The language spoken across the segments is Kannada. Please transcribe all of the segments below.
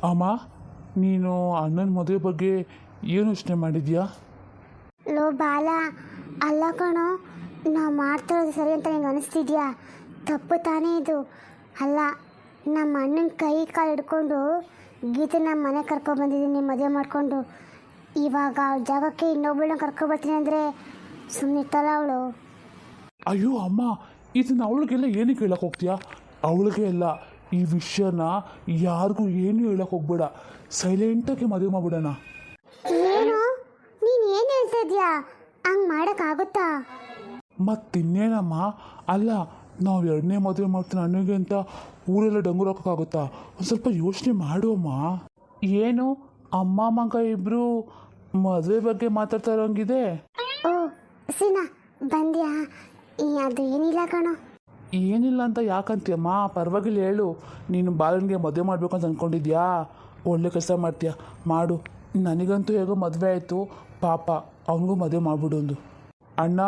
ಅಮ್ಮ, ನೀನು ಅಣ್ಣನ ಮದುವೆ ಬಗ್ಗೆ ಏನು ಯೋಚನೆ ಮಾಡಿದ್ಯಾ? ಲೋ ಬಾಲ, ಅಲ್ಲ ಕಣೋ, ನಾವು ಮಾಡ್ತಿರೋದು ಸರಿ ಅಂತ ನಿಂಗೆ ಅನಿಸ್ತಿದ್ಯಾ? ತಪ್ಪು ತಾನೇ ಇದು. ಅಲ್ಲ, ನಮ್ಮ ಅಣ್ಣನ ಕೈ ಕಾಲು ಹಿಡ್ಕೊಂಡು ಗೀತೆ ನಮ್ಮ ಮನೆ ಕರ್ಕೊಬಂದಿದ್ದೀನಿ ಮದುವೆ ಮಾಡಿಕೊಂಡು. ಇವಾಗ ಅವ್ಳ ಜಾಗಕ್ಕೆ ಇನ್ನೊಬ್ಬಳನ್ನ ಕರ್ಕೊಬರ್ತೀನಿ ಅಂದರೆ ಸುಮ್ಮನೆ ಇತ್ತಲ್ಲ ಅವಳು. ಅಯ್ಯೋ ಅಮ್ಮ, ಇದನ್ನು ಅವಳಿಗೆಲ್ಲ ಏನಕ್ಕೆ ಹೇಳಕ್ಕೆ ಹೋಗ್ತೀಯಾ? ಅವಳಿಗೆ ಎಲ್ಲ ಈ ವಿಷಯನ ಯಾರಿಗೂ ಏನೂ ಹೇಳಕ್ಕೆ ಹೋಗ್ಬೇಡ. ಸೈಲೆಂಟಾಗಿ ಮದುವೆ ಮಾಡ್ಬಿಡೋಣ. ಏನು ನೀನು ಏನು ಹೇಳ್ತಾ ಇದೀಯಾ? ಹಂಗೆ ಮಾಡೋಕ್ಕಾಗುತ್ತಾ? ಮತ್ತಿನ್ನೇನಮ್ಮ? ಅಲ್ಲ, ನಾವು ಎರಡನೇ ಮದುವೆ ಮಾಡ್ತೀನಿ ಅಣ್ಣಗೆ ಅಂತ ಊರೆಲ್ಲ ಡಂಗೂರು ಹಾಕೋಕ್ಕಾಗುತ್ತಾ? ಒಂದು ಸ್ವಲ್ಪ ಯೋಚನೆ ಮಾಡು ಅಮ್ಮ. ಏನು ಅಮ್ಮ ಮಗ ಇಬ್ಬರು ಮದುವೆ ಬಗ್ಗೆ ಮಾತಾಡ್ತಾ ಇರೋಂಗಿದೆ? ಓ ಸೀನಾ, ಬಂದ್ಯಾ? ಅದು ಏನಿಲ್ಲ ಕಣೋ. ಏನಿಲ್ಲ ಅಂತ ಯಾಕಂತೀಯಮ್ಮ? ಪರವಾಗಿಲ್ಲ, ಹೇಳು. ನೀನು ಬಾಲನಿಗೆ ಮದುವೆ ಮಾಡಬೇಕು ಅಂತ ಅಂದ್ಕೊಂಡಿದ್ಯಾ? ಒಳ್ಳೆ ಕೆಲಸ ಮಾಡ್ತೀಯ, ಮಾಡು. ನನಗಂತೂ ಹೇಗೋ ಮದುವೆ ಆಯಿತು, ಪಾಪ ಅವನಿಗೂ ಮದುವೆ ಮಾಡಿಬಿಡು ಒಂದು. ಅಣ್ಣ,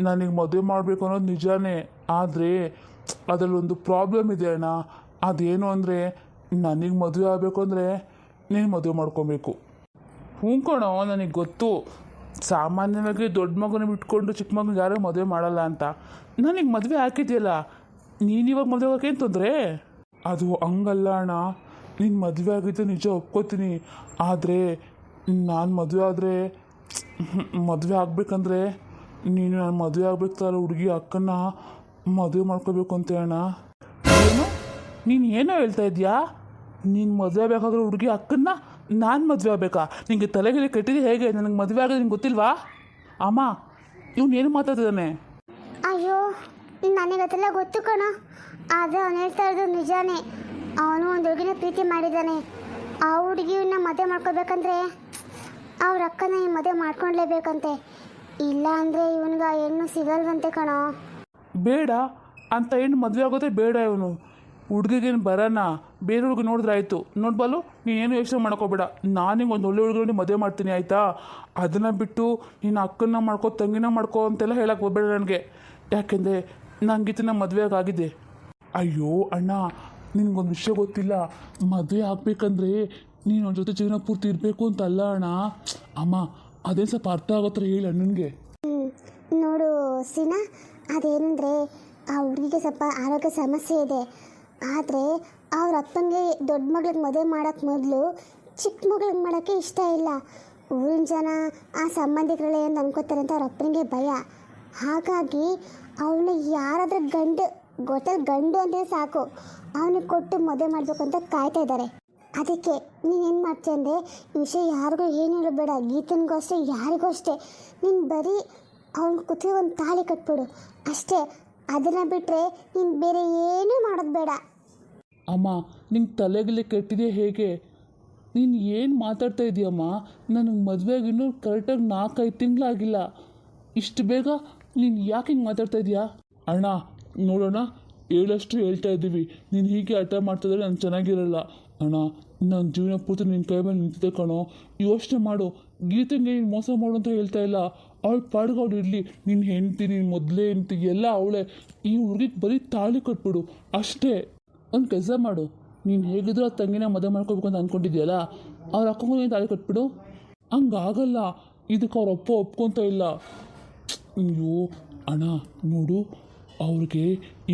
ನನಗೆ ಮದುವೆ ಮಾಡಬೇಕು ಅನ್ನೋದು ನಿಜಾನೇ, ಆದರೆ ಅದರಲ್ಲೊಂದು ಪ್ರಾಬ್ಲಮ್ ಇದೆ ಅಣ್ಣ. ಅದೇನು ಅಂದರೆ, ನನಗೆ ಮದುವೆ ಆಗಬೇಕು ಅಂದರೆ ನೀನು ಮದುವೆ ಮಾಡ್ಕೊಬೇಕು. ಹ್ಞೂ ಕಣೋ, ನನಗೆ ಗೊತ್ತು. ಸಾಮಾನ್ಯವಾಗಿ ದೊಡ್ಡ ಮಗನ ಬಿಟ್ಕೊಂಡು ಚಿಕ್ಕ ಮಗನ ಯಾರೂ ಮದುವೆ ಮಾಡಲ್ಲ ಅಂತ. ನನಗೆ ಮದುವೆ ಹಾಕಿದ್ಯಲ್ಲ, ನೀನಿವಾಗ ಮದುವೆ ಆಗೋಕ್ಕೇನು ತೊಂದರೆ? ಅದು ಹಂಗಲ್ಲ ಅಣ್ಣ. ನೀನು ಮದುವೆ ಆಗಿದ್ದು ನಿಜ ಒಪ್ಕೋತೀನಿ, ಆದರೆ ನಾನು ಮದುವೆ ಆದರೆ ಮದುವೆ ಆಗಬೇಕಂದ್ರೆ ನೀನು ನಾನು ಮದುವೆ ಆಗಬೇಕಲ್ಲ ಹುಡುಗಿ ಅಕ್ಕನ್ನ ಮದುವೆ ಮಾಡ್ಕೋಬೇಕು ಅಂತ ಅಣ್ಣ. ಏನು ನೀನು ಏನೋ ಹೇಳ್ತಾ ಇದೆಯಾ? ನೀನು ಮದುವೆ ಆಗಬೇಕಾದ್ರೆ ಹುಡುಗಿ ಅಕ್ಕನ್ನ ನಾನು ಮದುವೆ ಆಗಬೇಕಾ? ನಿನಗೆ ತಲೆಗೆ ಕೆಟ್ಟಿದೆ ಹೇಗೆ? ನನಗೆ ಮದುವೆ ಆಗೋದು ನಿಂಗೆ ಗೊತ್ತಿಲ್ವಾ? ಅಮ್ಮ, ಇವನು ಏನು ಮಾತಾಡ್ತಿದ್ದಾನೆ? ಅಯ್ಯೋ, ನನಗದೆಲ್ಲ ಗೊತ್ತು ಕಣೋ, ಆದರೆ ಅವನು ಹೇಳ್ತಾ ಇರೋದು ನಿಜಾನೇ. ಅವನು ಒಂದು ಹುಡುಗಿನ ಪ್ರೀತಿ ಮಾಡಿದ್ದಾನೆ. ಆ ಹುಡುಗಿಯನ್ನ ಮದುವೆ ಮಾಡ್ಕೋಬೇಕಂದ್ರೆ ಅವ್ರ ಅಕ್ಕನ ಈ ಮದುವೆ ಮಾಡ್ಕೊಳ್ಲೇಬೇಕಂತೆ. ಇಲ್ಲ ಅಂದರೆ ಇವನಿಗೆ ಆ ಹೆಣ್ಣು ಸಿಗಲ್ವಂತೆ ಕಣೋ. ಬೇಡ ಅಂತ ಹೆಣ್ಣು ಮದುವೆ ಆಗೋದೇ ಬೇಡ. ಇವನು ಹುಡುಗಿಗೇನು ಬರೋಣ, ಬೇರೆ ಹುಡುಗ ನೋಡಿದ್ರೆ ಆಯಿತು. ನೋಡ್ಬಾಲು, ನೀನೇನು ಯೋಚನೆ ಮಾಡ್ಕೋಬೇಡ. ನಾನಿಗೆ ಒಂದು ಒಳ್ಳೆ ಹುಡುಗರನ್ನ ಮದುವೆ ಮಾಡ್ತೀನಿ, ಆಯಿತಾ? ಅದನ್ನು ಬಿಟ್ಟು ನೀನು ಅಕ್ಕನ್ನ ಮಾಡ್ಕೋ ತಂಗಿನ ಮಾಡ್ಕೋ ಅಂತೆಲ್ಲ ಹೇಳಕ್ಕೆ ಹೋಗ್ಬೇಡ ನನಗೆ. ಯಾಕೆಂದರೆ ನನಗಿತನ ಮದುವೆ ಆಗಿದೆ. ಅಯ್ಯೋ ಅಣ್ಣ, ನಿನಗೊಂದು ವಿಷಯ ಗೊತ್ತಿಲ್ಲ. ಮದುವೆ ಆಗಬೇಕಂದ್ರೆ ನೀನು ಅವನ ಜೊತೆ ಜೀವನ ಪೂರ್ತಿ ಇರಬೇಕು ಅಂತ ಅಲ್ಲ ಅಣ್ಣ. ಅಮ್ಮ, ಅದೇ ಸ್ವಲ್ಪ ಅರ್ಥ ಆಗೋ ಥರ ಹೇಳಿ ಅಣ್ಣನಿಗೆ. ನೋಡು ಸೀನಾ, ಅದೇನೆಂದರೆ ಆ ಹುಡುಗಿಗೆ ಸ್ವಲ್ಪ ಆರೋಗ್ಯ ಸಮಸ್ಯೆ ಇದೆ. ಆದರೆ ಅವ್ರ ಅಪ್ಪನಿಗೆ ದೊಡ್ಡ ಮಗಳಿಗೆ ಮದುವೆ ಮಾಡೋಕ್ಕೆ ಮೊದಲು ಚಿಕ್ಕ ಮಗಳಿಗೆ ಮಾಡೋಕ್ಕೆ ಇಷ್ಟ ಇಲ್ಲ. ಊರಿನ ಜನ ಆ ಸಂಬಂಧಿಕರೆಲ್ಲ ಏನು ಅನ್ಕೋತಾರೆ ಅಂತ ಅವ್ರ ಅಪ್ಪನಿಗೆ ಭಯ. ಹಾಗಾಗಿ ಅವಳನ್ನ ಯಾರಾದರೂ ಗಂಡು ಅಂದರೆ ಸಾಕು, ಅವನಿಗೆ ಕೊಟ್ಟು ಮದುವೆ ಮಾಡಬೇಕು ಅಂತ ಕಾಯ್ತಾ ಇದ್ದಾರೆ. ಅದಕ್ಕೆ ನೀನೇನು ಮಾಡ್ತೀಯ ಅಂದರೆ, ಈ ವಿಷಯ ಯಾರಿಗೂ ಏನು ಹೇಳಬೇಡ. ಗೀತನಿಗೂ ಅಷ್ಟೇ, ಯಾರಿಗೂ ಅಷ್ಟೇ. ನೀನು ಬರೀ ಅವನ ಕುತ್ತಿಗೆ ಒಂದು ತಾಳಿ ಕಟ್ಬಿಡು ಅಷ್ಟೇ. ಅದನ್ನು ಬಿಟ್ಟರೆ ನೀನು ಬೇರೆ ಏನೂ ಮಾಡೋದು ಬೇಡ. ಅಮ್ಮ, ನಿಂಗೆ ತಲೆಗೆಲೆ ಕೆಟ್ಟಿದೆ ಹೇಗೆ? ನೀನು ಏನು ಮಾತಾಡ್ತಾ ಇದೀಯಮ್ಮ? ನನಗೆ ಮದುವೆಗೆ ಇನ್ನೂ ಕರೆಕ್ಟಾಗಿ 4-5 ತಿಂಗಳಾಗಿಲ್ಲ. ಇಷ್ಟು ಬೇಗ ನೀನು ಯಾಕೆ ಹಿಂಗೆ ಮಾತಾಡ್ತಾ ಇದೀಯಾ? ಅಣ್ಣ ನೋಡೋಣ, ಹೇಳಷ್ಟು ಹೇಳ್ತಾ ಇದ್ದೀವಿ. ನೀನು ಹೀಗೆ ಹಠ ಮಾಡ್ತಿದ್ರೆ ನಾನು ಚೆನ್ನಾಗಿರಲ್ಲ ಅಣ್ಣ. ನನ್ನ ಜೀವನ ಪೂರ್ತಿ ನಿನ್ನ ಕೈ ಮೇಲೆ ನಿಂತಿದೆ ಕಣೋ. ಯೋಚನೆ ಮಾಡು. ಗೀತೆಗೆ ನೀನು ಮೋಸ ಮಾಡು ಅಂತ ಹೇಳ್ತಾ ಇಲ್ಲ. ಅವಳು ಪಾಡ್ಗೆ ಅವಳು ಇರಲಿ. ನಿನ್ನ ಹೆಂಡ್ತಿ, ನೀನು ಮೊದಲೇ ಹೆಂಡ್ತಿ ಎಲ್ಲ ಅವಳೇ. ಈ ಹುಡುಗಿಗೆ ಬರೀ ತಾಳಿ ಕಟ್ಬಿಡು ಅಷ್ಟೇ. ಒಂದು ಕೆಲಸ ಮಾಡು, ನೀನು ಹೇಗಿದ್ರೂ ಆ ತಂಗಿನ ಮದುವೆ ಮಾಡ್ಕೋಬೇಕು ಅಂತ ಅಂದ್ಕೊಂಡಿದ್ಯಲ್ಲ, ಅವ್ರ ಅಕ್ಕಂಗೂ ನೀನು ತಾಳಿ ಕಟ್ಬಿಡು. ಹಂಗಾಗಲ್ಲ, ಇದಕ್ಕೆ ಅವ್ರ ಅಪ್ಪ ಒಪ್ಕೊತ ಇಲ್ಲ. ಅಯ್ಯೋ ಅಣ್ಣ ನೋಡು, ಅವ್ರಿಗೆ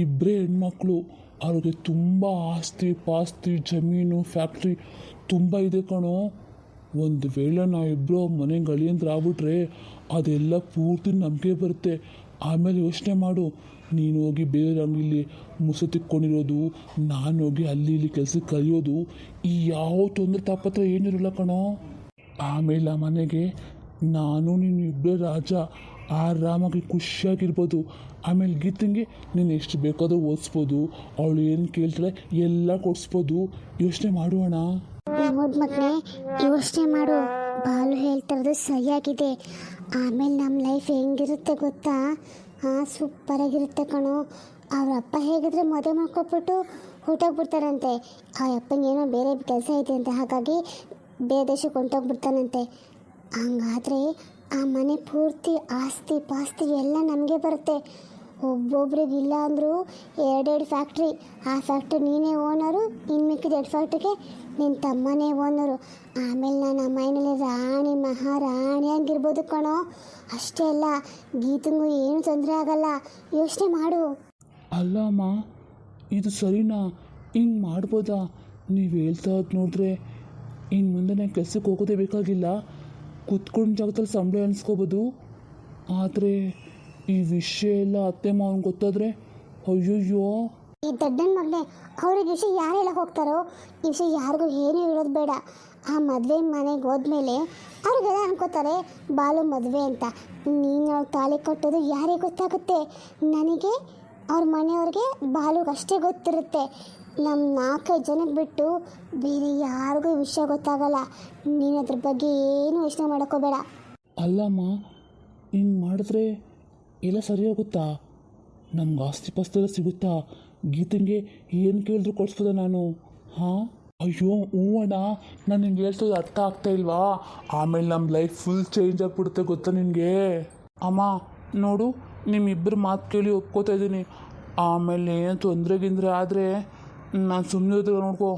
ಇಬ್ಬರೇ ಹೆಣ್ಮಕ್ಳು. ಅವ್ರಿಗೆ ತುಂಬ ಆಸ್ತಿ ಪಾಸ್ತಿ, ಜಮೀನು, ಫ್ಯಾಕ್ಟ್ರಿ ತುಂಬ ಇದೆ ಕಣೋ. ಒಂದು ವೇಳೆ ನಾವಿಬ್ಬರು ಮನೆಗೆ ಅಳಿಯಂದ್ರೆ ಆಗ್ಬಿಟ್ರೆ ಅದೆಲ್ಲ ಪೂರ್ತಿ ನಮಗೆ ಬರುತ್ತೆ. ಆಮೇಲೆ ಯೋಚನೆ ಮಾಡು, ನೀನು ಹೋಗಿ ಬೇರೆ ಅಂಗಡಿಲಿ ಮುಸು ತಿಕ್ಕೊಂಡಿರೋದು, ನಾನು ಹೋಗಿ ಅಲ್ಲಿ ಇಲ್ಲಿ ಕೆಲಸಕ್ಕೆ ಕಲಿಯೋದು, ಈ ಯಾವ ತೊಂದರೆ ತಾಪತ್ರ ಏನಿರಲ್ಲ ಕಣೋ. ಆಮೇಲೆ ಆ ಮನೆಗೆ ನಾನು ನೀನು ಇಬ್ಬರೇ ರಾಜ, ಆರಾಮಾಗಿ ಖುಷಿಯಾಗಿರ್ಬೋದು. ಆಮೇಲೆ ಗೀತಂಗೆ ನೀನು ಎಷ್ಟು ಬೇಕಾದರೂ ಓದಿಸ್ಬೋದು, ಅವಳು ಏನು ಕೇಳ್ತಾಳೆ ಎಲ್ಲ ಕೊಡಿಸ್ಬೋದು. ಯೋಚನೆ ಮಾಡುವಣ. ಹೌದು ಮಕ್ಕಳೇ, ಯೋಚನೆ ಮಾಡು. ಬಾಲು ಹೇಳ್ತಿರೋದು ಸರಿಯಾಗಿದೆ. ಆಮೇಲೆ ನಮ್ಮ ಲೈಫ್ ಹೆಂಗಿರುತ್ತೆ ಗೊತ್ತಾ? ಸೂಪರಾಗಿರುತ್ತೆ ಕಣೋ. ಅವ್ರ ಅಪ್ಪ ಹೇಗಿದ್ರೆ ಮದುವೆ ಮಾಡ್ಕೊಬಿಟ್ಟು ಹೊಟ್ಟೋಗ್ಬಿಡ್ತಾರಂತೆ. ಆ ಅಪ್ಪನಿಗೇನೋ ಬೇರೆ ಕೆಲಸ ಇದೆ ಅಂತ, ಹಾಗಾಗಿ ಬೇರೆ ದೇಶಕ್ಕೆ ಹೊಂಟೋಗ್ಬಿಡ್ತಾನಂತೆ. ಹಂಗಾದರೆ ಆ ಮನೆ ಪೂರ್ತಿ ಆಸ್ತಿ ಪಾಸ್ತಿ ಎಲ್ಲ ನಮಗೆ ಬರುತ್ತೆ. ಒಬ್ಬೊಬ್ರಿಗಿಲ್ಲ ಅಂದರೂ ಎರಡೆರಡು ಫ್ಯಾಕ್ಟ್ರಿ. ಆ ಫ್ಯಾಕ್ಟ್ರಿ ನೀನೇ ಓನರು, ಇನ್ನು ಮಿಕ್ಕಿದ 2 ಫ್ಯಾಕ್ಟ್ರಿಗೆ ನಿನ್ನ ತಮ್ಮನೇ ಓನರು. ಆಮೇಲೆ ನಾನು ಆ ಮನೆಯಲ್ಲಿ ರಾಣಿ ಮಹಾರಾಣಿ ಹಂಗಿರ್ಬೋದು ಕಣೋ. ಅಷ್ಟೇ ಅಲ್ಲ, ಗೀತಂಗೂ ಏನೂ ತೊಂದರೆ ಆಗಲ್ಲ, ಯೋಚನೆ ಮಾಡು. ಅಲ್ಲ ಅಮ್ಮ, ಇದು ಸರಿನಾ? ಹಿಂಗೆ ಮಾಡ್ಬೋದಾ? ನೀವು ಹೇಳ್ತಾ ಇದ್ದು ನೋಡಿದ್ರೆ ಇನ್ನು ಮುಂದೆ ನಾನು ಕೆಲಸಕ್ಕೆ ಹೋಗೋದೇ ಬೇಕಾಗಿಲ್ಲ, ಕೂತ್ಕೊಂಡು ಜಾಗದಲ್ಲಿ ಸಂಬಳ ಎಣಿಸ್ಕೋಬೋದು. ಆದರೆ ಈ ವಿಷಯ ಎಲ್ಲ ಅತ್ತೆ ಮಾವನಿಗೆ ಗೊತ್ತಾದರೆ ಅಯ್ಯಯ್ಯೋ. ಈ ದೊಡ್ಡನ ಮಗನೇ, ಅವ್ರಿಗೆ ವಿಷಯ ಯಾರು ಹೇಳಕ್ಕೆ ಹೋಗ್ತಾರೋ? ಈ ವಿಷಯ ಯಾರಿಗೂ ಏನೂ ಹೇಳೋದು ಬೇಡ. ಆ ಮದುವೆ ಮನೆಗೆ ಹೋದ್ಮೇಲೆ ಅವ್ರಿಗೆಲ್ಲ ಅನ್ಕೋತಾರೆ ಬಾಲು ಮದುವೆ ಅಂತ. ನೀನು ಅವ್ರು ತಾಳಿ ಕಟ್ಟೋದು ಯಾರಿಗೆ ಗೊತ್ತಾಗುತ್ತೆ? ನನಗೆ, ಅವ್ರ ಮನೆಯವ್ರಿಗೆ, ಬಾಲುಗೆ ಅಷ್ಟೇ ಗೊತ್ತಿರುತ್ತೆ. ನಮ್ಮ 4-5 ಜನಕ್ಕೆ ಬಿಟ್ಟು ಬೇರೆ ಯಾರಿಗೂ ಈ ವಿಷಯ ಗೊತ್ತಾಗಲ್ಲ. ನೀನು ಅದ್ರ ಬಗ್ಗೆ ಏನೂ ಯೋಚನೆ ಮಾಡೋಕ್ಕೋಬೇಡ. ಅಲ್ಲಮ್ಮ, ಹಿಂಗೆ ಮಾಡಿದ್ರೆ ಎಲ್ಲ ಸರಿಯಾಗುತ್ತಾ? ನಮ್ಗೆ ಆಸ್ತಿ ಪಾಸ್ತಿ ಎಲ್ಲ ಸಿಗುತ್ತಾ? ಗೀತಂಗೆ ಏನು ಕೇಳಿದ್ರು ಕೊಡಿಸ್ಬೋದ ನಾನು? ಹಾಂ, ಅಯ್ಯೋ ಹ್ಞೂ ಅಣ್ಣ, ನಾನು ನಿಂಗೆ ಹೇಳ್ತೋದು ಅರ್ಥ ಆಗ್ತಾ ಇಲ್ವಾ? ಆಮೇಲೆ ನಮ್ಮ ಲೈಫ್ ಫುಲ್ ಚೇಂಜ್ ಆಗಿಬಿಡುತ್ತೆ ಗೊತ್ತಾ ನಿನಗೆ? ಅಮ್ಮ ನೋಡು, ನಿಮ್ಮಿಬ್ಬರು ಮಾತು ಕೇಳಿ ಒಪ್ಕೋತಾ ಇದ್ದೀನಿ. ಆಮೇಲೆ ಏನು ತೊಂದರೆ ಗಿಂದರೆ ಆದರೆ ನಾನು ಸುಮ್ಮನೆ ಇದ್ರೆ ನೋಡ್ಕೋ,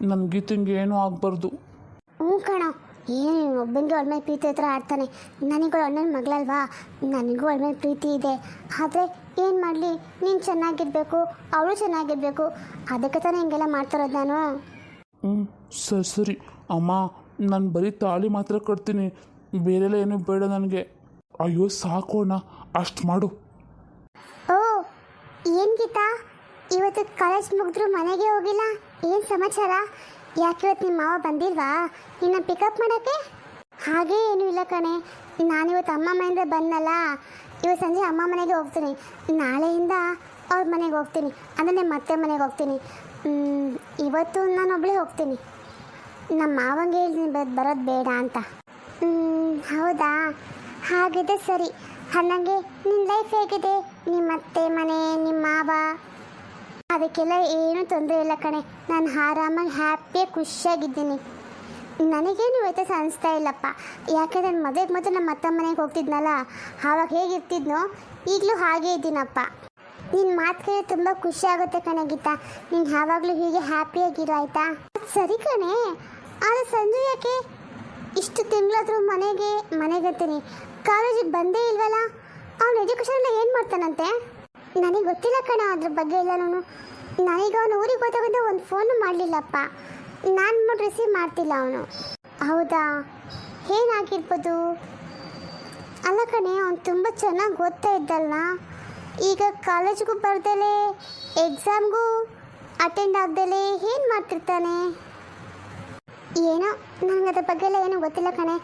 ನನ್ನ ಗೀತಂಗೆ ಏನೂ ಆಗಬಾರ್ದು. ಹ್ಞೂ ಕಣ, ಏನು ಒಬ್ಬನಿಗೆ ಅವಳ ಮೇಲೆ ಪ್ರೀತಿ ಹತ್ರ ಆಡ್ತಾನೆ. ನನಗೂ ಅಣ್ಣನ ಮಗಳಲ್ವಾ, ನನಗೂ ಅವಳ ಮೇಲೆ ಪ್ರೀತಿ ಇದೆ. ಆದರೆ ಏನು ಮಾಡಲಿ, ನೀನು ಚೆನ್ನಾಗಿರಬೇಕು, ಅವಳು ಚೆನ್ನಾಗಿರಬೇಕು, ಅದಕ್ಕೆ ತಾನೇ ಹಿಂಗೆಲ್ಲ ಮಾಡ್ತಾರೋದು ನಾನು. ಸರಿ ಸರಿ ಅಮ್ಮ, ನಾನು ಬರೀ ತಾಳಿ ಮಾತ್ರ ಕಟ್ತೀನಿ, ಬೇರೆಲ್ಲ ಏನೂ ಬೇಡ ನನಗೆ. ಅಯ್ಯೋ ಸಾಕೋಣ, ಅಷ್ಟು ಮಾಡು. ಓ, ಏನು ಗೀತಾ, ಇವತ್ತು ಕಾಲೇಜ್ ಮುಗಿದ್ರು ಮನೆಗೆ ಹೋಗಿಲ್ಲ? ಏನು ಸಮಾಚಾರ? ಯಾಕೆ ಇವತ್ತು ನಿಮ್ಮ ಮಾವ ಬಂದಿಲ್ವಾ ನಿನ್ನ ಪಿಕಪ್ ಮಾಡೋಕ್ಕೆ? ಹಾಗೇ ಏನೂ ಇಲ್ಲ ಕಣೆ, ನಾನಿವತ್ತು ಅಮ್ಮ ಮನೆಯಿಂದ ಬಂದಲ್ಲ, ಇವತ್ತು ಸಂಜೆ ಅಮ್ಮ ಮನೆಗೆ ಹೋಗ್ತೀನಿ. ನಾಳೆಯಿಂದ ಅವ್ರ ಮನೆಗೆ ಹೋಗ್ತೀನಿ, ಅಂದರೆ ನಿಮ್ಮ ಅತ್ತೆ ಮನೆಗೆ ಹೋಗ್ತೀನಿ. ಇವತ್ತು ನಾನು ಒಬ್ಬಳೇ ಹೋಗ್ತೀನಿ. ನಮ್ಮ ಮಾವಂಗೆ ಹೇಳ್ತೀನಿ ಬರೋದು ಬೇಡ ಅಂತ. ಹೌದಾ, ಹಾಗಿದೆ ಸರಿ. ಹಾಗೆ ನಿನ್ನ ಲೈಫ್ ಹೇಗಿದೆ? ನಿಮ್ಮ ಅತ್ತೆ ಮನೆ, ನಿಮ್ಮ ಮಾವ? ಅದಕ್ಕೆಲ್ಲ ಏನೂ ತೊಂದರೆ ಇಲ್ಲ ಕಣೆ, ನಾನು ಆರಾಮಾಗಿ ಹ್ಯಾಪಿಯಾಗಿ ಖುಷಿಯಾಗಿದ್ದೀನಿ. ನನಗೇನು ವ್ಯತ್ಯಾಸ ಅನಿಸ್ತಾ ಇಲ್ಲಪ್ಪ. ಯಾಕೆ ನಾನು ಮದುವೆಗೆ ಮೊದಲು ನಮ್ಮ ಅತ್ತ ಮನೆಗೆ ಹೋಗ್ತಿದ್ನಲ್ಲ, ಆವಾಗ ಹೇಗಿರ್ತಿದ್ನೋ ಈಗಲೂ ಹಾಗೇ ಇದ್ದೀನಪ್ಪ. ನಿನ್ನ ಮಾತು ಕೇಳಿ ತುಂಬ ಖುಷಿ ಆಗುತ್ತೆ ಕಣೆ ಗೀತಾ. ನೀನು ಯಾವಾಗಲೂ ಹೀಗೆ ಹ್ಯಾಪಿಯಾಗಿರೋ ಆಯಿತಾ? ಸರಿ ಕಣೆ, ಆದರೆ ಸಂಜೆ ಯಾಕೆ ಇಷ್ಟು ತಿಂಗಳಾದರೂ ಮನೆಗಂತೀನಿ ಕಾಲೇಜಿಗೆ ಬಂದೇ ಇಲ್ವಲ್ಲ? ಅವನು ಎಜುಕೇಷನ್ ಏನು ಮಾಡ್ತಾನಂತೆ? ನನಗೆ ಗೊತ್ತಿಲ್ಲ ಕಣ ಅದ್ರ ಬಗ್ಗೆ ಎಲ್ಲ. ನನಗೆ ಅವನು ಊರಿಗೆ ಹೋದಾಗಂತ ಒಂದು ಫೋನು ಮಾಡಲಿಲ್ಲಪ್ಪ. ನಾನು ರಿಸೀವ್ ಮಾಡ್ತಿಲ್ಲ ಅವನು. ಹೌದಾ, ಏನಾಗಿರ್ಬೋದು? ಅಲ್ಲ ಕಣೆ, ಅವನು ತುಂಬ ಚೆನ್ನಾಗಿ ಓದ್ತಾ ಇದ್ದಲ್ಲ, ಈಗ ಕಾಲೇಜ್ಗೂ ಬರ್ದಲೇ ಎಕ್ಸಾಮ್ಗೂ ಅಟೆಂಡ್ ಆಗ್ದಲೇ ಏನು ಮಾಡ್ತಿರ್ತಾನೆ ಏನೋ? ನನಗೆ ಅದ್ರ ಬಗ್ಗೆ ಎಲ್ಲ ಏನೂ ಗೊತ್ತಿಲ್ಲ ಕಣೆ.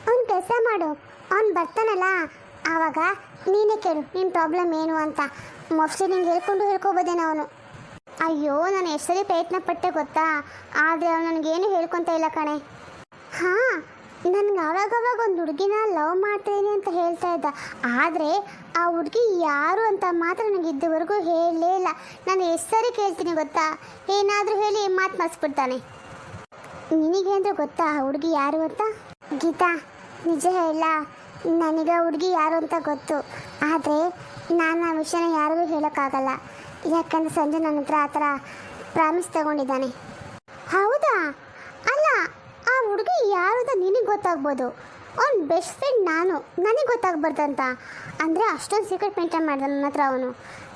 ಅವ್ನು ಕೆಲಸ ಮಾಡು, ಅವ್ನು ಬರ್ತಾನಲ್ಲ ಆವಾಗ ನೀನೇ ಕೇಳು ನಿನ್ನ ಪ್ರಾಬ್ಲಮ್ ಏನು ಅಂತ. ಮೋಸ್ಟ್ಲಿ ನಿಂಗೆ ಹೇಳ್ಕೊಬೋದೇನೋ ಅವನು. ಅಯ್ಯೋ, ನಾನು ಎಷ್ಟು ಸರಿ ಪ್ರಯತ್ನ ಪಟ್ಟೆ ಗೊತ್ತಾ, ಆದರೆ ಅವನು ನನಗೇನು ಹೇಳ್ಕೊತ ಇಲ್ಲ ಕಣೆ. ಹಾಂ, ನನಗೆ ಆವಾಗವಾಗ ಒಂದು ಹುಡುಗಿನ ಲವ್ ಮಾಡ್ತೀನಿ ಅಂತ ಹೇಳ್ತಾ ಇದ್ದ, ಆದರೆ ಆ ಹುಡುಗಿ ಯಾರು ಅಂತ ಮಾತ್ರ ನನಗೆ ಇದುವರೆಗೂ ಹೇಳಲೇ ಇಲ್ಲ. ನಾನು ಎಷ್ಟು ಸರಿ ಕೇಳ್ತೀನಿ ಗೊತ್ತಾ, ಏನಾದರೂ ಹೇಳಿ ಮಾತು ಮರ್ಸ್ಬಿಡ್ತಾನೆ. ನಿನಗೆ ಅಂದರೆ ಗೊತ್ತಾ ಆ ಹುಡುಗಿ ಯಾರು ಅಂತ? ಗೀತಾ, ನಿಜ ಹೇಳ, ನನಗೆ ಹುಡುಗಿ ಯಾರು ಅಂತ ಗೊತ್ತು, ಆದರೆ ನಾನು ಆ ವಿಷಯನ ಯಾರಿಗೂ ಹೇಳೋಕ್ಕಾಗಲ್ಲ. ಯಾಕಂದರೆ ಸಂಜೆ ನನ್ನ ಹತ್ರ ಆ ಥರ ಪ್ರಾಮಿಸ್ ತಗೊಂಡಿದ್ದಾನೆ. ಹೌದಾ? ಅಲ್ಲ, ಆ ಹುಡುಗಿ ಯಾರು ಅಂತ ನಿನಗೆ ಗೊತ್ತಾಗ್ಬೋದು, ಅವ್ನ ಬೆಸ್ಟ್ ಫ್ರೆಂಡ್ ನಾನು, ನನಗೆ ಗೊತ್ತಾಗ್ಬಾರ್ದಂತ ಅಂದರೆ ಅಷ್ಟೊಂದು ಸೀಕ್ರೆಟ್ ಮೇಂಟೈನ್ ಮಾಡಿದ ನನ್ನ ಹತ್ರ ಅವನು.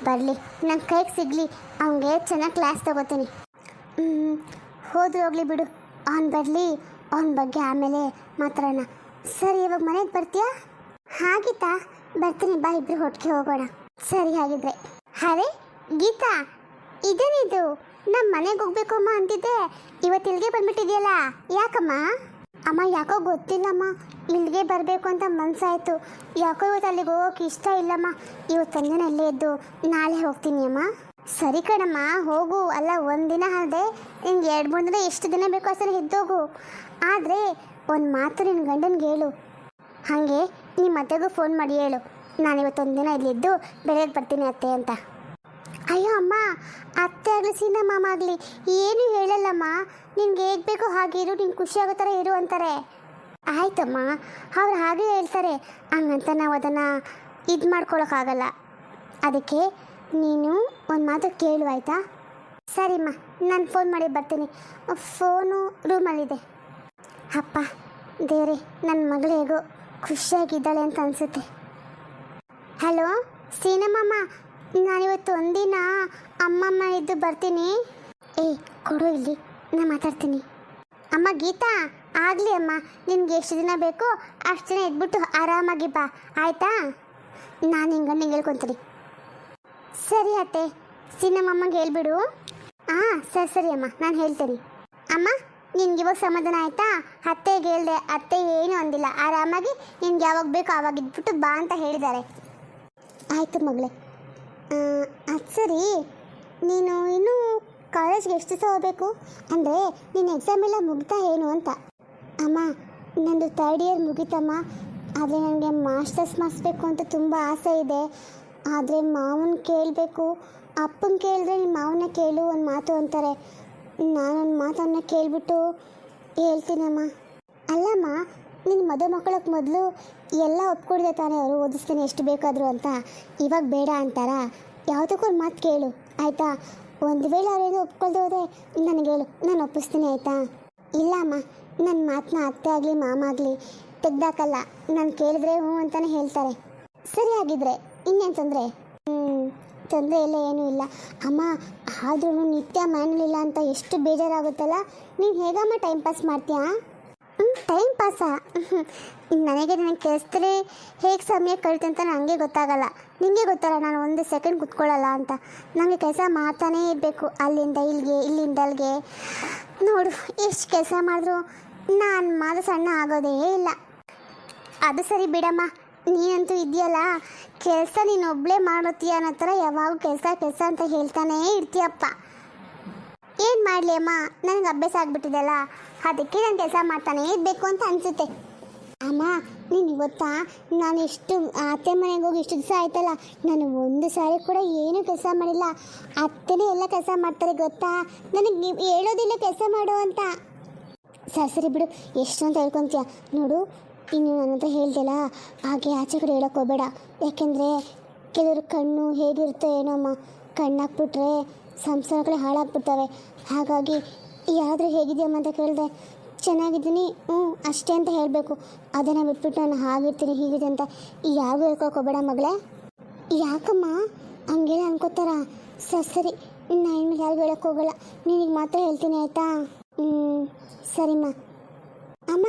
ಬರಲಿ, ನನ್ನ ಕೈಗೆ ಸಿಗಲಿ, ಅವನಿಗೆ ಚೆನ್ನಾಗಿ ಕ್ಲಾಸ್ ತಗೋತೀನಿ. ಹೋದ್ರೂ ಹೋಗಲಿ ಬಿಡು, ಅವ್ನು ಬರಲಿ, ಅವನ ಬಗ್ಗೆ ಆಮೇಲೆ ಮಾತಾಡೋಣ. ಸರಿ, ಇವಾಗ ಮನೆಗೆ ಬರ್ತೀಯಾ? ಹಾಗಿತ್ತಾ, ಬರ್ತೀನಿ ಬಾ, ಇಬ್ಬರು ಒಟ್ಟಿಗೆ ಹೋಗೋಣ. ಸರಿ ಹಾಗಿದ್ರೆ. ಅರೆ ಗೀತಾ, ಇದೇನಿದು? ನಮ್ಮ ಮನೆಗೆ ಹೋಗ್ಬೇಕು ಅಮ್ಮ ಅಂತಿದ್ದೆ, ಇವತ್ತು ಇಲ್ಲಿಗೆ ಬಂದ್ಬಿಟ್ಟಿದೆಯಲ್ಲ, ಯಾಕಮ್ಮ? ಅಮ್ಮ ಯಾಕೋ ಗೊತ್ತಿಲ್ಲಮ್ಮ, ಇಲ್ಲಿಗೆ ಬರಬೇಕು ಅಂತ ಮನಸ್ಸಾಯಿತು. ಯಾಕೋ ಇವತ್ತು ಅಲ್ಲಿಗೆ ಹೋಗೋಕೆ ಇಷ್ಟ ಇಲ್ಲಮ್ಮ. ಇವತ್ತು ಸಂಜೆ ಅಲ್ಲೇ ಎದ್ದು ನಾಳೆ ಹೋಗ್ತೀನಿ ಅಮ್ಮ. ಸರಿ ಕಣಮ್ಮ, ಹೋಗು. ಅಲ್ಲ, ಒಂದಿನ ಅಲ್ಲದೆ ನಿಂಗೆ 2-3 ದಿನ, ಎಷ್ಟು ದಿನ ಬೇಕೋ ಅಷ್ಟೇ ಎದ್ದೋಗು. ಆದರೆ ಒಂದು ಮಾತು ನಿನ್ನ ಗಂಡನಿಗೆ ಹೇಳು, ಹಾಗೆ ನಿಮ್ಮ ಅತ್ತೆಗೂ ಫೋನ್ ಮಾಡಿ ಹೇಳು, ನಾನಿವತ್ತೊಂದು ದಿನ ಇಲ್ಲಿದ್ದು ಬೆಳಗ್ಗೆ ಬರ್ತೀನಿ ಅತ್ತೆ ಅಂತ. ಅಯ್ಯೋ ಅಮ್ಮ, ಅತ್ತೆ ಆಗಲಿ ಸೀನಾ ಮಾಮ ಆಗಲಿ ಏನೂ ಹೇಳಲ್ಲಮ್ಮ. ನಿನ್ಗೆ ಹೇಗೆ ಬೇಕೋ ಹಾಗೆ ಇರು, ನಿಂಗೆ ಖುಷಿ ಆಗೋ ಥರ ಇರು ಅಂತಾರೆ. ಆಯ್ತಮ್ಮ, ಅವ್ರು ಹಾಗೆ ಹೇಳ್ತಾರೆ, ಹಂಗಂತ ನಾವು ಅದನ್ನು ಇದು ಮಾಡ್ಕೊಳಕ್ಕಾಗಲ್ಲ. ಅದಕ್ಕೆ ನೀನು ಒಂದು ಮಾತು ಕೇಳು ಆಯಿತಾ? ಸರಿಮ್ಮ, ನಾನು ಫೋನ್ ಮಾಡಿ ಬರ್ತೀನಿ. ಫೋನು ರೂಮಲ್ಲಿದೆ. ಅಪ್ಪ ದೇವ್ರೆ, ನನ್ನ ಮಗಳು ಹೇಗೋ ಖುಷಿಯಾಗಿದ್ದಾಳೆ ಅಂತ ಅನಿಸುತ್ತೆ. ಹಲೋ ಸೀನಮ್ಮಮ್ಮ, ನಾನಿವತ್ತು ಒಂದಿನ ಅಮ್ಮಮ್ಮ ಇದ್ದು ಬರ್ತೀನಿ. ಕೊಡು ಇಲ್ಲಿ, ನಾನು ಮಾತಾಡ್ತೀನಿ. ಅಮ್ಮ ಗೀತಾ, ಆಗಲಿ ಅಮ್ಮ, ನಿನಗೆ ಎಷ್ಟು ದಿನ ಬೇಕೋ ಅಷ್ಟು ದಿನ ಇದ್ಬಿಟ್ಟು ಆರಾಮಾಗಿ ಬಾ ಆಯಿತಾ? ನಾನು ಹಿಂಗಣ್ಣಿಗೆ ಹೇಳ್ಕೊತೀನಿ. ಸರಿ ಅತ್ತೆ, ಸೀನಮ್ಮಮ್ಮಗೆ ಹೇಳ್ಬಿಡು. ಹಾಂ ಸರಿ ಅಮ್ಮ, ನಾನು ಹೇಳ್ತೀನಿ. ಅಮ್ಮ ನಿನ್ಗೆ ಇವಾಗ ಸಮಾಧಾನ ಆಯಿತಾ? ಅತ್ತೆಗೆ ಹೇಳ್ದೆ, ಅತ್ತೆ ಏನೂ ಅಂದಿಲ್ಲ, ಆರಾಮಾಗಿ ನಿನ್ಗೆ ಯಾವಾಗ ಬೇಕೋ ಆವಾಗ ಇದ್ಬಿಟ್ಟು ಬಾ ಅಂತ ಹೇಳಿದ್ದಾರೆ. ಆಯಿತು ಮಗಳೇ. ಅದು ಸರಿ, ನೀನು ಇನ್ನೂ ಕಾಲೇಜ್ಗೆ ಎಷ್ಟು ದಿವಸ ಹೋಗಬೇಕು? ಅಂದರೆ ನಿನ್ನ ಎಕ್ಸಾಮ್ ಎಲ್ಲ ಮುಗ್ತಾ ಏನು ಅಂತ. ಅಮ್ಮ ನಂದು 3rd ಇಯರ್ ಮುಗೀತಮ್ಮ. ಆದರೆ ನನಗೆ ಮಾಸ್ಟರ್ಸ್ ಮಾಡಿಸ್ಬೇಕು ಅಂತ ತುಂಬ ಆಸೆ ಇದೆ. ಆದರೆ ಮಾವನ ಕೇಳಬೇಕು. ಅಪ್ಪನ ಕೇಳಿದ್ರೆ ನಿಮ್ಮ ಮಾವನ ಕೇಳು ಒಂದು ಮಾತು ಅಂತಾರೆ. ನಾನೊಂದು ಮಾತನ್ನು ಕೇಳಿಬಿಟ್ಟು ಹೇಳ್ತೀನಮ್ಮ. ಅಲ್ಲಮ್ಮ, ನಿನ್ನ ಮದುವೆ ಮಕ್ಕಳಕ್ಕೆ ಮೊದಲು ಎಲ್ಲ ಒಪ್ಕೊಡ್ದೆ ತಾನೇ ಅವರು ಓದಿಸ್ತೀನಿ ಎಷ್ಟು ಬೇಕಾದರೂ ಅಂತ. ಇವಾಗ ಬೇಡ ಅಂತಾರ? ಯಾವುದಕ್ಕೊಂದು ಮಾತು ಕೇಳು ಆಯಿತಾ? ಒಂದು ವೇಳೆ ಅವರೇನು ಒಪ್ಕೊಳ್ದೆ ಹೋದರೆ ನನಗೆ ಹೇಳು, ನಾನು ಒಪ್ಪಿಸ್ತೀನಿ ಆಯಿತಾ? ಇಲ್ಲ ಅಮ್ಮ, ನನ್ನ ಮಾತನ್ನ ಅತ್ತೆ ಆಗಲಿ ಮಾಮ ಆಗಲಿ ತೆಗ್ದಾಕಲ್ಲ. ನಾನು ಕೇಳಿದ್ರೆ ಹ್ಞೂ ಅಂತಲೇ ಹೇಳ್ತಾರೆ. ಸರಿ ಆಗಿದ್ರೆ ಇನ್ನೇನು ತೊಂದರೆ? ತೊಂದರೆ ಎಲ್ಲ ಏನೂ ಇಲ್ಲ ಅಮ್ಮ. ಆದ್ರೂ ನಿತ್ಯ ಮನೇಲಿಲ್ಲ ಅಂತ ಎಷ್ಟು ಬೇಜಾರಾಗುತ್ತಲ್ಲ. ನೀನು ಹೇಗಮ್ಮ ಟೈಮ್ ಪಾಸ್ ಮಾಡ್ತೀಯಾ? ಟೈಮ್ ಪಾಸಾ? ನನಗೆ ಕೆಲಸದಲ್ಲಿ ಹೇಗೆ ಸಮಯ ಕಳೀತೆ ಅಂತ ನನಗೆ ಗೊತ್ತಾಗಲ್ಲ. ನಿಮಗೆ ಗೊತ್ತಲ್ಲ, ನಾನು ಒಂದು ಸೆಕೆಂಡ್ ಕುತ್ಕೊಳ್ಳಲ್ಲ ಅಂತ. ನನಗೆ ಕೆಲಸ ಮಾಡ್ತಾನೇ ಇರಬೇಕು, ಅಲ್ಲಿಂದ ಇಲ್ಲಿಗೆ ಇಲ್ಲಿಂದ ಅಲ್ಲಿಗೆ. ನೋಡು, ಎಷ್ಟು ಕೆಲಸ ಮಾಡಿದ್ರು ನಾನು ಮಾತು ಸಣ್ಣ ಆಗೋದೇ ಇಲ್ಲ. ಅದು ಸರಿ ಬಿಡಮ್ಮ, ನೀನಂತೂ ಇದೆಯಲ್ಲ, ಕೆಲಸ ನೀನು ಒಬ್ಬಳೇ ಮಾಡುತ್ತೀಯ ಅನ್ನೋ ಥರ ಯಾವಾಗ ಕೆಲಸ ಅಂತ ಹೇಳ್ತಾನೇ ಇರ್ತೀಯಪ್ಪ. ಏನು ಮಾಡಲಿ ಅಮ್ಮ, ನನಗೆ ಅಭ್ಯಾಸ ಆಗಿಬಿಟ್ಟಿದೆಲ್ಲ, ಅದಕ್ಕೆ ನಾನು ಕೆಲಸ ಮಾಡ್ತಾನೇ ಇರಬೇಕು ಅಂತ ಅನಿಸುತ್ತೆ. ಅಮ್ಮ ನೀನು ಗೊತ್ತಾ, ನಾನು ಎಷ್ಟು ಅತ್ತೆ ಮನೆಗೆ ಹೋಗಿ ಇಷ್ಟು ದಿವಸ ಆಯ್ತಲ್ಲ, ನಾನು ಒಂದು ಸಾರಿ ಕೂಡ ಏನೂ ಕೆಲಸ ಮಾಡಿಲ್ಲ. ಅತ್ತೆನೇ ಎಲ್ಲ ಕೆಲಸ ಮಾಡ್ತಾರೆ ಗೊತ್ತಾ. ನನಗೆ ಹೇಳೋದಿಲ್ಲ ಕೆಲಸ ಮಾಡು ಅಂತ. ಸರಿ ಬಿಡು, ಎಷ್ಟು ಅಂತ ಹೇಳ್ಕೊತೀಯ. ನೋಡು, ಇನ್ನು ನನ್ನ ಹತ್ರ ಹೇಳ್ದಲ್ಲ, ಹಾಗೆ ಆಚೆ ಕಡೆ ಹೇಳೋಕ್ಕೆ ಹೋಗಬೇಡ. ಯಾಕೆಂದರೆ ಕೆಲವರು ಕಣ್ಣು ಹೇಗಿರುತ್ತೋ ಏನೋ ಅಮ್ಮ, ಕಣ್ಣಾಕ್ಬಿಟ್ರೆ ಸಂಸಾರಗಳೇ ಹಾಳಾಗ್ಬಿಡ್ತವೆ. ಹಾಗಾಗಿ ಯಾರಾದರೂ ಹೇಗಿದೆಯಮ್ಮ ಅಂತ ಕೇಳಿದೆ, ಚೆನ್ನಾಗಿದ್ದೀನಿ ಅಷ್ಟೇ ಅಂತ ಹೇಳಬೇಕು. ಅದನ್ನು ಬಿಟ್ಬಿಟ್ಟು ನಾನು ಹಾಗಿರ್ತೀನಿ ಹೀಗಿದೆ ಅಂತ ಯಾರಿಗೂ ಹೇಳ್ಕೊಳಕ್ಕೆ ಹೋಗಬೇಡ ಮಗಳೇ. ಯಾಕಮ್ಮ ಹಂಗೆಲ್ಲ ಅನ್ಕೋತಾರ? ಸರಿ, ನಾನು ಇನ್ನು ಯಾರಿಗೂ ಹೇಳೋಕ್ಕೆ ಹೋಗಲ್ಲ, ನಿನಗೆ ಮಾತ್ರ ಹೇಳ್ತೀನಿ ಆಯಿತಾ? ಸರಿಮ್ಮ. ಅಮ್ಮ,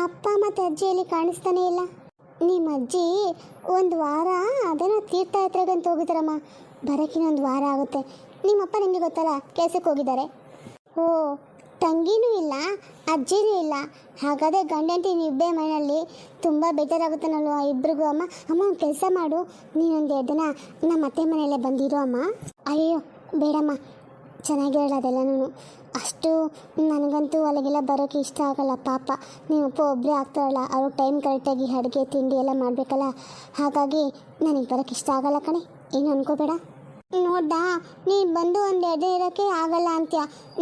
ಅಪ್ಪ ಮತ್ತು ಅಜ್ಜಿಯಲ್ಲಿ ಕಾಣಿಸ್ತಾನೇ ಇಲ್ಲ. ನಿಮ್ಮ ಅಜ್ಜಿ ಒಂದು ವಾರ ಅದನ್ನು ತೀರ್ಥಯಾತ್ರೆಗಂತ ಹೋಗಿದ್ದಾರಮ್ಮ. ಬರೋಕ್ಕಿನ್ನೊಂದು ವಾರ ಆಗುತ್ತೆ. ನಿಮ್ಮಪ್ಪ ನಿಮಗೆ ಗೊತ್ತಲ್ಲ, ಕೆಲಸಕ್ಕೆ ಹೋಗಿದ್ದಾರೆ. ಓ, ತಂಗಿನೂ ಇಲ್ಲ, ಅಜ್ಜಿನೂ ಇಲ್ಲ. ಹಾಗಾದರೆ ಗಂಡಂಟಿ ಇಬ್ಬೇ ಮನೆಯಲ್ಲಿ ತುಂಬ ಬೇಜಾರಾಗುತ್ತಾನಲ್ವ ಇಬ್ರಿಗೂ. ಅಮ್ಮ ಒಂದು ಕೆಲಸ ಮಾಡು, ನೀನೊಂದು 2 ದಿನ ನಮ್ಮ ಅತ್ತೆ ಮನೆಯಲ್ಲೇ ಬಂದಿರೋ ಅಮ್ಮ. ಅಯ್ಯೋ ಬೇಡಮ್ಮ, ಚೆನ್ನಾಗಿರಲ್ಲ ಅದೆಲ್ಲನೂ. ಅಷ್ಟು ನನಗಂತೂ ಅಲ್ಲಿಗೆಲ್ಲ ಬರೋಕ್ಕೆ ಇಷ್ಟ ಆಗಲ್ಲ. ಪಾಪ ನಿಮ್ಮಪ್ಪ ಒಬ್ಬರೇ ಆಗ್ತಾರಲ್ಲ, ಅವ್ರಿಗೆ ಟೈಮ್ ಕರೆಕ್ಟಾಗಿ ಅಡುಗೆ ತಿಂಡಿ ಎಲ್ಲ ಮಾಡಬೇಕಲ್ಲ. ಹಾಗಾಗಿ ನನಗೆ ಬರೋಕ್ಕೆ ಇಷ್ಟ ಆಗಲ್ಲ ಕಣೆ, ಏನು ಅನ್ಕೋಬೇಡ. ನೋಡ್ದಾ, ನೀನು ಬಂದು ಒಂದು 2 ದಿನ ಇರೋಕ್ಕೆ ಆಗಲ್ಲ ಅಂತ್ಯ.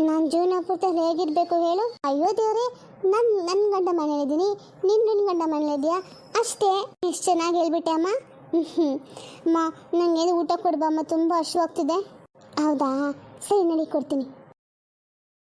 ನನ್ನ ಜೀವನ ಪೂರ್ತಿ ಹೇಗಿರಬೇಕು ಹೇಳು? ಅಯ್ಯೋ ದೇವ್ರೆ, ನನ್ನ ಗಂಡ ಮನೇಲಿದ್ದೀನಿ, ನಿನ್ನ ಗಂಡ ಮನೇಲಿದೆಯಾ ಅಷ್ಟೇ. ಎಷ್ಟು ಚೆನ್ನಾಗಿ ಹೇಳ್ಬಿಟ್ಟೆ ಅಮ್ಮ. ಅಮ್ಮ ನನಗೇನು ಊಟ ಕೊಡ್ಬಮ್ಮ, ತುಂಬ ಹಸಿವಾಗ್ತಿದೆ. ಹೌದಾ, ಸರಿ ನಡಿ ಕೊಡ್ತೀನಿ.